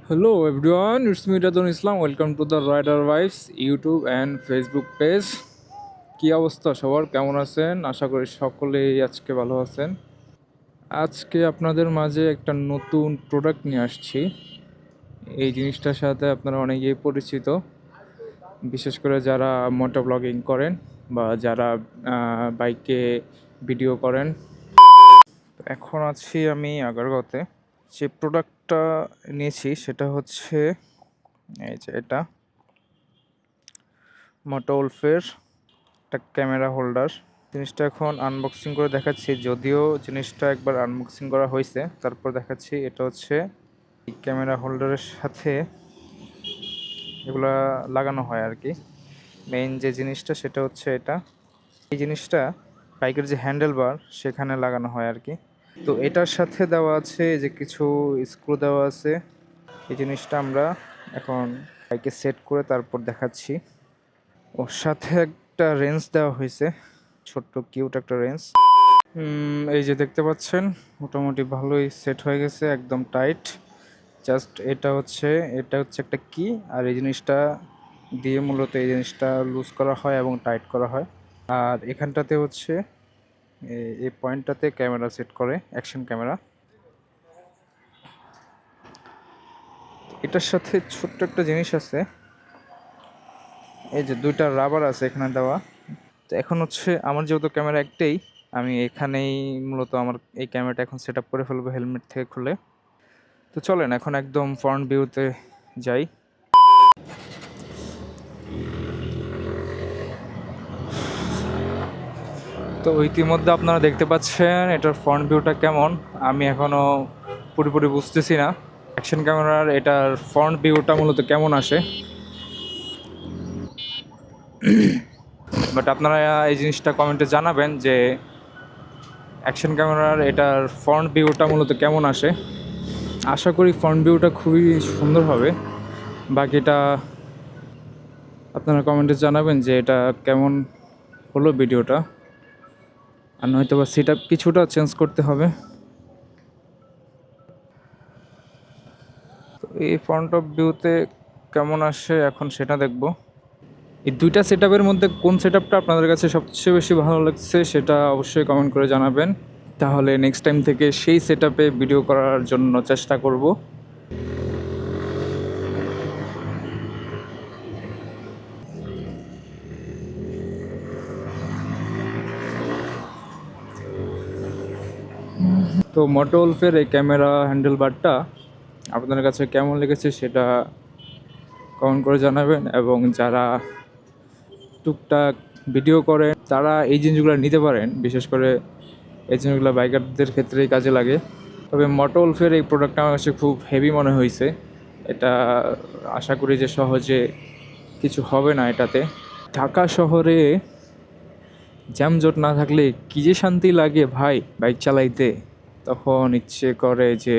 Hello everyone, it's me Radon Islam. Welcome to the Rider Vibes YouTube and Facebook page. কি অবস্থা সবার, কেমন আছেন? আশা করি সকলেই আজকে ভালো আছেন। আজকে আপনাদের মাঝে একটা নতুন প্রোডাক্ট নিয়ে আসছি। এই জিনিসটার সাথে আপনারা অনেকেই পরিচিত, বিশেষ করে যারা মোটো ব্লগিং করেন বা যারা বাইকে ভিডিও করেন। এখন আছি আমি আগারগাঁওতে। যে প্রোডাক্টটা নিয়েছি সেটা হচ্ছে এই যে এটা মোটো উলফের একটা ক্যামেরা হোল্ডার। জিনিসটা এখন আনবক্সিং করে দেখাচ্ছি, যদিও জিনিসটা একবার আনবক্সিং করা হয়েছে, তারপর দেখাচ্ছি। এটা হচ্ছে ক্যামেরা হোল্ডারের সাথে এগুলা লাগানো হয় আর কি। মেইন যে জিনিসটা সেটা হচ্ছে এটা, এই জিনিসটা বাইকের যে হ্যান্ডেল বার সেখানে লাগানো হয় আর কি। তো এটার সাথে দেওয়া আছে যে কিছু স্ক্রু দেওয়া আছে। এই জিনিসটা আমরা এখন বাইকে সেট করে তারপর দেখাচ্ছি। ওর সাথে একটা রেঞ্জ দেওয়া হয়েছে, ছোট্ট কিউট একটা রেঞ্জ। এই যে দেখতে পাচ্ছেন, মোটামুটি ভালোই সেট হয়ে গেছে, একদম টাইট। জাস্ট এটা হচ্ছে একটা কি, আর এই জিনিসটা দিয়ে মূলত এই জিনিসটা লুজ করা হয় এবং টাইট করা হয়। আর এখানটাতে হচ্ছে এই পয়েন্টটাতে ক্যামেরা সেট করে, অ্যাকশন ক্যামেরা। এটার সাথে ছোট্ট একটা জিনিস আছে, এই যে দুইটা রাবার আছে এখানে দেওয়া। তো এখন হচ্ছে আমার যেহেতু ক্যামেরা একটাই, আমি এখানেই মূলত আমার এই ক্যামেরাটা এখন সেট আপ করে ফেলবো হেলমেট থেকে খুলে। তো চলেন এখন একদম ফ্রন্ট ভিউতে যাই। তো ইতিমধ্যে আপনারা দেখতে পাচ্ছেন এটার ফ্রন্ট ভিউটা কেমন। আমি এখনও পুরোপুরি বুঝতেছি না অ্যাকশন ক্যামেরার এটার ফ্রন্ট ভিউটা মূলত কেমন আসে, বাট আপনারা এই জিনিসটা কমেন্টে জানাবেন যে অ্যাকশন ক্যামেরার এটার ফ্রন্ট ভিউটা মূলত কেমন আসে। আশা করি ফ্রন্ট ভিউটা খুবই সুন্দর হবে। বাকিটা আপনারা কমেন্টে জানাবেন যে এটা কেমন হলো ভিডিওটা। আর হয়তো বা সেট আপ কিছুটা চেঞ্জ করতে হবে। তো এই ফ্রন্ট অফ ভিউতে কেমন আসে এখন সেটা দেখব। এই দুইটা সেট আপের মধ্যে কোন সেট আপটা আপনাদের কাছে সবচেয়ে বেশি ভালো লাগছে সেটা অবশ্যই কমেন্ট করে জানাবেন, তাহলে নেক্সট টাইম থেকে সেই সেট আপে ভিডিও করার জন্য চেষ্টা করব। তো মোটো উলফের এই ক্যামেরা হ্যান্ডেল বারটা আপনাদের কাছে কেমন লেগেছে সেটা কমেন্ট করে জানাবেন, এবং যারা টুকটাক ভিডিও করেন তারা এই জিনিসগুলো নিতে পারেন। বিশেষ করে এই জিনিসগুলো বাইকারদের ক্ষেত্রেই কাজে লাগে। তবে মোটো উলফের এই প্রোডাক্টটা আমার কাছে খুব হেভি মনে হয়েছে। এটা আশা করি যে সহজে কিছু হবে না এটাতে। ঢাকা শহরে জ্যামজট না থাকলে কী যে শান্তি লাগে ভাই বাইক চালাইতে, তখন ইচ্ছে করে যে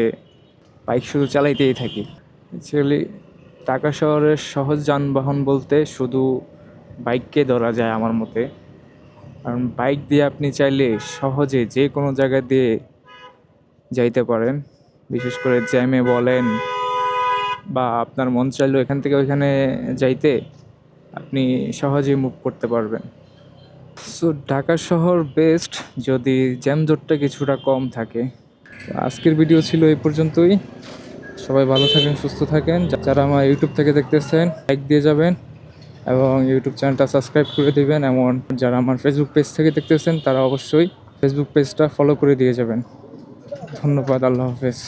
বাইক শুধু চালাইতেই থাকি। অ্যাকচুয়ালি ঢাকা শহরের সহজ যানবাহন বলতে শুধু বাইককে ধরা যায় আমার মতে। কারণ বাইক দিয়ে আপনি চাইলে সহজে যে কোনো জায়গা দিয়ে যাইতে পারেন। বিশেষ করে জ্যামে বলেন বা আপনার মন চাইলেও এখান থেকে ওইখানে যাইতে আপনি সহজেই মুভ করতে পারবেন। সো ঢাকা শহর বেস্ট যদি জ্যামজটটা কিছুটা কম থাকে। আজকের ভিডিও ছিল এই পর্যন্তই। সবাই ভালো থাকেন, সুস্থ থাকেন। যারা আমার ইউটিউব থেকে দেখতেছেন লাইক দিয়ে যাবেন এবং ইউটিউব চ্যানেলটা সাবস্ক্রাইব করে দিবেন। এমন যারা আমার ফেসবুক পেজ থেকে দেখতেছেন তারা অবশ্যই ফেসবুক পেজটা ফলো করে দিয়ে যাবেন। ধন্যবাদ, আল্লাহ হাফেজ।